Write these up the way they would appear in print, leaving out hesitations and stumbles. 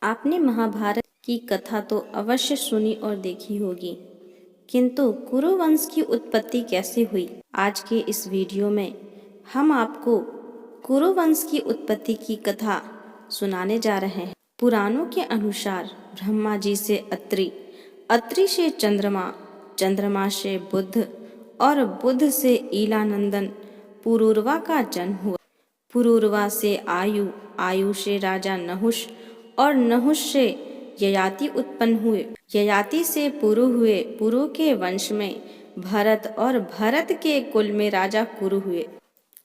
आपने महाभारत की कथा तो अवश्य सुनी और देखी होगी, किंतु कुरु वंश की उत्पत्ति कैसे हुई? आज के इस वीडियो में हम आपको कुरु वंश की उत्पत्ति की कथा सुनाने जा रहे हैं। पुराणों के अनुसार ब्रह्मा जी से अत्रि, अत्रि से चंद्रमा, चंद्रमा से बुध और बुध से ईलानंदन पुरूरवा का जन्म हुआ। पुरूरवा से आयु, आयु से राजा नहुष और नहुष से ययाति उत्पन्न हुए। ययाति से पुरु हुए, पुरु के वंश में भरत और भरत के कुल में राजा कुरु हुए।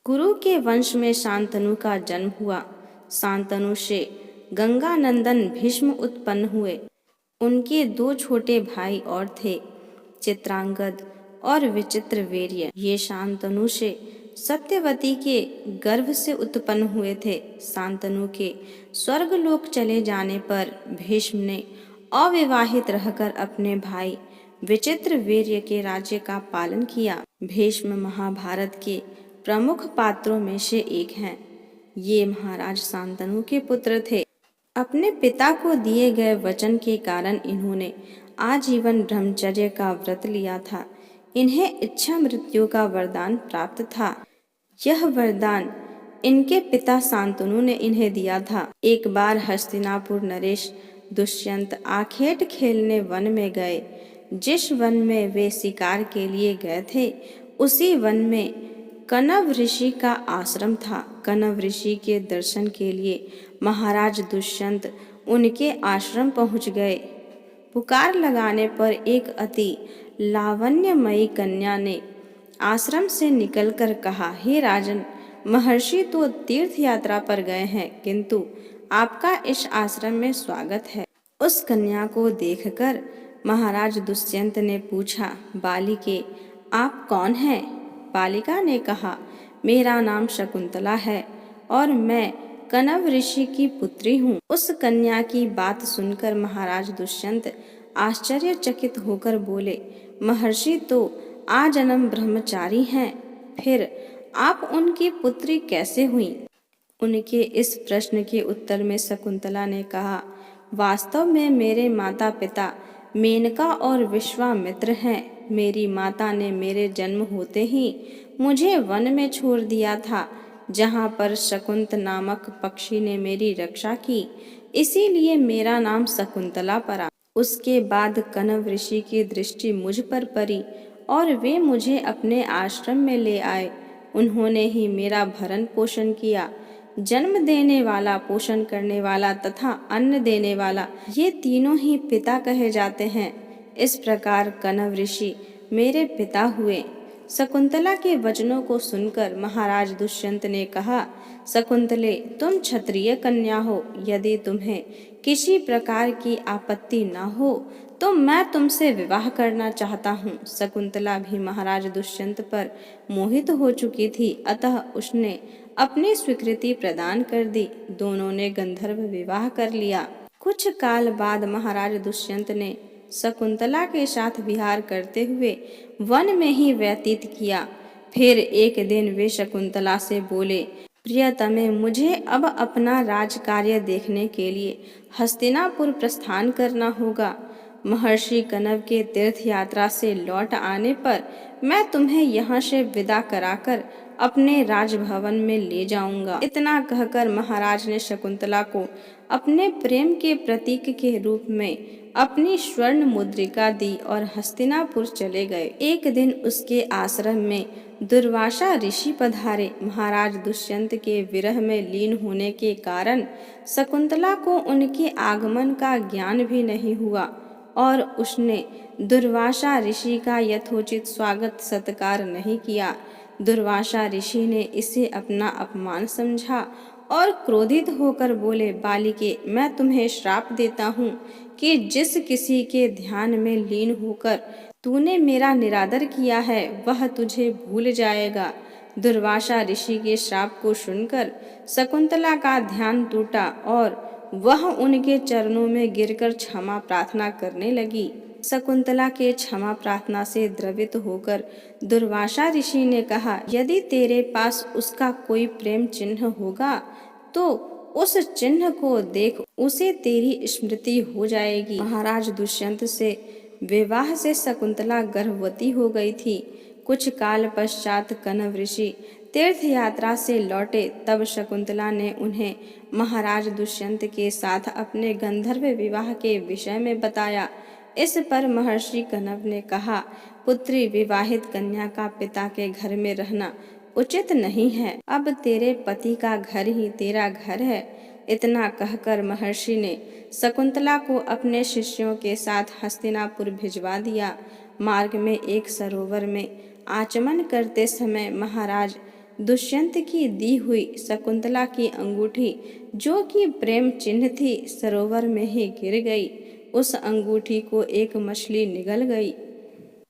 कुरु के वंश में शांतनु का जन्म हुआ। शांतनु से गंगानंदन भीष्म उत्पन्न हुए। उनके दो छोटे भाई और थे, चित्रांगद और विचित्रवीर्य। ये शांतनु से सत्यवती के गर्भ से उत्पन्न हुए थे। शांतनु के स्वर्गलोक चले जाने पर भीष्म ने अविवाहित रहकर अपने भाई विचित्रवीर्य के राज्य का पालन किया। भीष्म महाभारत के प्रमुख पात्रों में से एक हैं। ये महाराज शांतनु के पुत्र थे। अपने पिता को दिए गए वचन के कारण इन्होंने आजीवन ब्रह्मचर्य का व्रत लिया था। इन्हें इच्छा मृत्यु का वरदान प्राप्त था। यह वरदान इनके पिता शांतनु ने इन्हें दिया था। एक बार हस्तिनापुर नरेश दुष्यंत आखेट खेलने वन में गए। जिस वन में वे शिकार के लिए गए थे, उसी वन में कनव ऋषि का आश्रम था। कनव ऋषि के दर्शन के लिए महाराज दुष्यंत उनके आश्रम पहुंच गए। पुकार लगाने पर एक अति लावण्यमयी कन्या ने आश्रम से निकलकर कहा, हे राजन, महर्षि तो तीर्थ यात्रा पर गए हैं, किंतु आपका इस आश्रम में स्वागत है। उस कन्या को देखकर महाराज दुष्यंत ने पूछा, बालिके, आप कौन हैं? बालिका ने कहा, मेरा नाम शकुंतला है और मैं कनव ऋषि की पुत्री हूँ। उस कन्या की बात सुनकर महाराज दुष्यंत आश्चर्यचकित होकर बोले, महर्षि तो आजन्म ब्रह्मचारी हैं, फिर आप उनकी पुत्री कैसे हुई? उनके इस प्रश्न के उत्तर में शकुंतला ने कहा, वास्तव में मेरे माता पिता मेनका और विश्वामित्र हैं। मेरी माता ने मेरे जन्म होते ही मुझे वन में छोड़ दिया था, जहाँ पर शकुंत नामक पक्षी ने मेरी रक्षा की, इसीलिए मेरा नाम शकुंतला पड़ा। उसके बाद कनव ऋषि की दृष्टि मुझ पर पड़ी और वे मुझे अपने आश्रम में ले आए। उन्होंने ही मेरा भरण पोषण किया। जन्म देने वाला, पोषण करने वाला तथा अन्न देने वाला, ये तीनों ही पिता कहे जाते हैं। इस प्रकार कनव ऋषि मेरे पिता हुए। शकुंतला के वचनों को सुनकर महाराज दुष्यंत ने कहा, शकुंतले, तुम क्षत्रिय कन्या हो। यदि तुम्हें किसी प्रकार की आपत्ति न हो तो मैं तुमसे विवाह करना चाहता हूँ। शकुंतला भी महाराज दुष्यंत पर मोहित हो चुकी थी, अतः उसने अपनी स्वीकृति प्रदान कर दी। दोनों ने गंधर्व विवाह कर लिया। कुछ काल बाद महाराज दुष्यंत ने शकुंतला के साथ विहार करते हुए वन में ही व्यतीत किया। फिर एक दिन वे शकुंतला से बोले, प्रियतमे, मुझे अब अपना राजकार्य देखने के लिए हस्तिनापुर प्रस्थान करना होगा। महर्षि कनव के तीर्थ यात्रा से लौट आने पर मैं तुम्हें यहाँ से विदा कराकर अपने राजभवन में ले जाऊंगा। इतना कहकर महाराज ने शकुंतला को अपने प्रेम के प्रतीक के रूप में अपनी स्वर्ण मुद्रिका दी और हस्तिनापुर चले गए। एक दिन उसके आश्रम में दुर्वासा ऋषि पधारे। महाराज दुष्यंत के विरह में लीन होने के कारण शकुंतला को उनके आगमन का ज्ञान भी नहीं हुआ और उसने दुर्वासा ऋषि का यथोचित स्वागत सत्कार नहीं किया। दुर्वासा ऋषि ने इसे अपना अपमान समझा और क्रोधित होकर बोले, बालिके, मैं तुम्हें श्राप देता हूँ कि जिस किसी के ध्यान में लीन होकर तूने मेरा निरादर किया है, वह तुझे भूल जाएगा। दुर्वासा ऋषि के श्राप को सुनकर शकुंतला का ध्यान टूटा और वह उनके चरणों में गिरकर क्षमा प्रार्थना करने लगी। शकुंतला के क्षमा प्रार्थना से द्रवित होकर दुर्वासा ऋषि ने कहा, यदि तेरे पास उसका कोई प्रेम चिन्ह होगा तो उस चिन्ह को देख उसे तेरी स्मृति हो जाएगी। महाराज दुष्यंत से विवाह से शकुंतला गर्भवती हो गई थी। कुछ काल पश्चात कण्व ऋषि तीर्थ यात्रा से लौटे, तब शकुंतला ने उन्हें महाराज दुष्यंत के साथ अपने गंधर्व विवाह के विषय में बताया। इस पर महर्षि कण्व ने कहा, पुत्री, विवाहित कन्या का पिता के घर में रहना उचित नहीं है। अब तेरे पति का घर ही तेरा घर है। इतना कहकर महर्षि ने शकुंतला को अपने शिष्यों के साथ हस्तिनापुर भिजवा दिया। मार्ग में एक सरोवर में आचमन करते समय महाराज दुष्यंत की दी हुई शकुंतला की अंगूठी, जो कि प्रेम चिन्ह थी, सरोवर में ही गिर गई। उस अंगूठी को एक मछली निगल गई।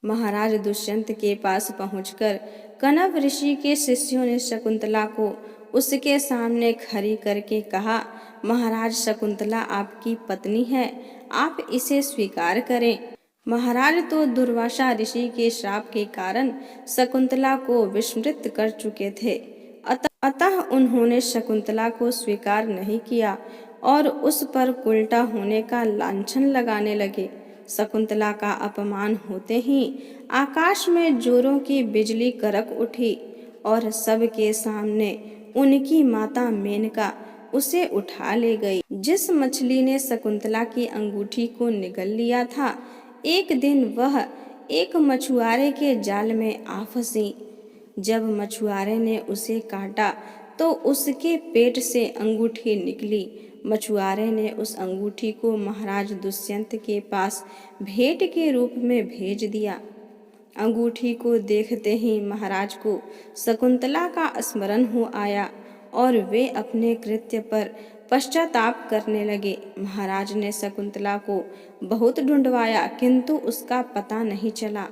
महाराज दुष्यंत के पास पहुंचकर कण्व ऋषि के शिष्यों ने शकुंतला को उसके सामने खड़ी करके कहा, महाराज, शकुंतला आपकी पत्नी है, आप इसे स्वीकार करें। महाराज तो दुर्वासा ऋषि के श्राप के कारण शकुंतला को विस्मृत कर चुके थे, अतः उन्होंने शकुंतला को स्वीकार नहीं किया और उस पर उल्टा होने का लांछन लगाने लगे। शकुंतला का अपमान होते ही आकाश में जोरों की बिजली कड़क उठी और सबके सामने उनकी माता मेनका उसे उठा ले गई। जिस मछली ने शकुंतला की अंगूठी को निगल लिया था, एक दिन वह एक मछुआरे के जाल में आ फंसी। जब मछुआरे ने उसे काटा तो उसके पेट से अंगूठी निकली। मछुआरे ने उस अंगूठी को महाराज दुष्यंत के पास भेंट के रूप में भेज दिया। अंगूठी को देखते ही महाराज को शकुंतला का स्मरण हो आया और वे अपने कृत्य पर पश्चाताप करने लगे। महाराज ने शकुंतला को बहुत ढूंढवाया, किंतु उसका पता नहीं चला।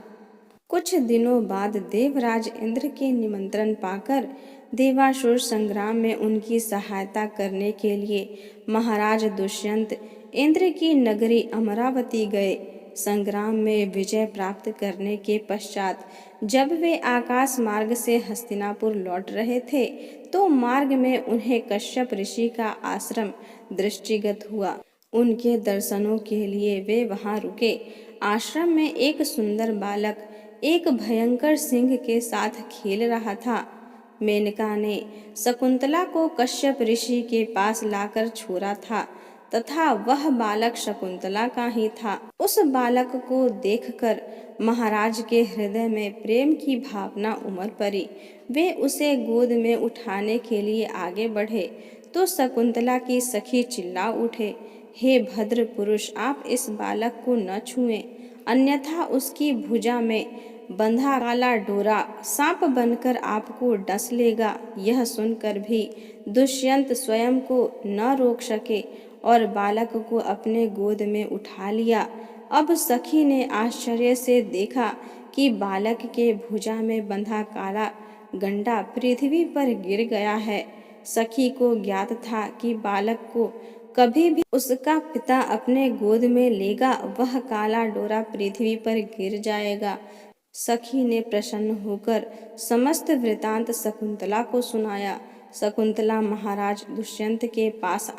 कुछ दिनों बाद देवराज इंद्र के निमंत्रण पाकर देवासुर संग्राम में उनकी सहायता करने के लिए महाराज दुष्यंत इंद्र की नगरी अमरावती गए। संग्राम में विजय प्राप्त करने के पश्चात जब वे आकाश मार्ग से हस्तिनापुर लौट रहे थे, तो मार्ग में उन्हें कश्यप ऋषि का आश्रम दृष्टिगत हुआ। उनके दर्शनों के लिए वे वहां रुके। आश्रम में एक सुंदर बालक एक भयंकर सिंह के साथ खेल रहा था। मेनका ने शकुंतला को कश्यप ऋषि के पास लाकर छोड़ा था तथा वह बालक शकुंतला का ही था। उस बालक को देखकर महाराज के हृदय में प्रेम की भावना उमड़ पड़ी। वे उसे गोद में उठाने के लिए आगे बढ़े तो शकुंतला की सखी चिल्ला उठे, हे भद्र पुरुष, आप इस बालक को न छुएं, अन्यथा उसकी भुजा में बंधा काला डोरा सांप बनकर आपको डस लेगा। यह सुनकर भी दुष्यंत स्वयं को न रोक सके और बालक को अपने गोद में उठा लिया। अब सखी ने आश्चर्य से देखा कि बालक के भुजा में बंधा काला गंडा पृथ्वी पर गिर गया है। सखी को ज्ञात था कि बालक को कभी भी उसका पिता अपने गोद में लेगा, वह काला डोरा पृथ्वी पर गिर जाएगा। सखी ने प्रसन्न होकर समस्त वृतांत शकुंतला को सुनाया। शकुंतला महाराज दुष्यंत के पास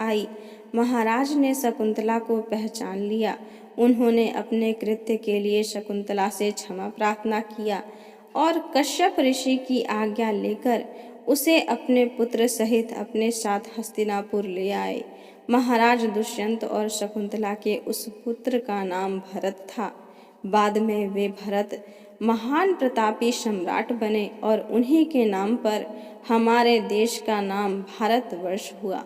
आई। महाराज ने शकुंतला को पहचान लिया। उन्होंने अपने कृत्य के लिए शकुंतला से क्षमा प्रार्थना किया और कश्यप ऋषि की आज्ञा लेकर उसे अपने पुत्र सहित अपने साथ हस्तिनापुर ले आए। महाराज दुष्यंत और शकुंतला के उस पुत्र का नाम भरत था। बाद में वे भरत महान प्रतापी सम्राट बने और उन्हीं के नाम पर हमारे देश का नाम भारतवर्ष हुआ।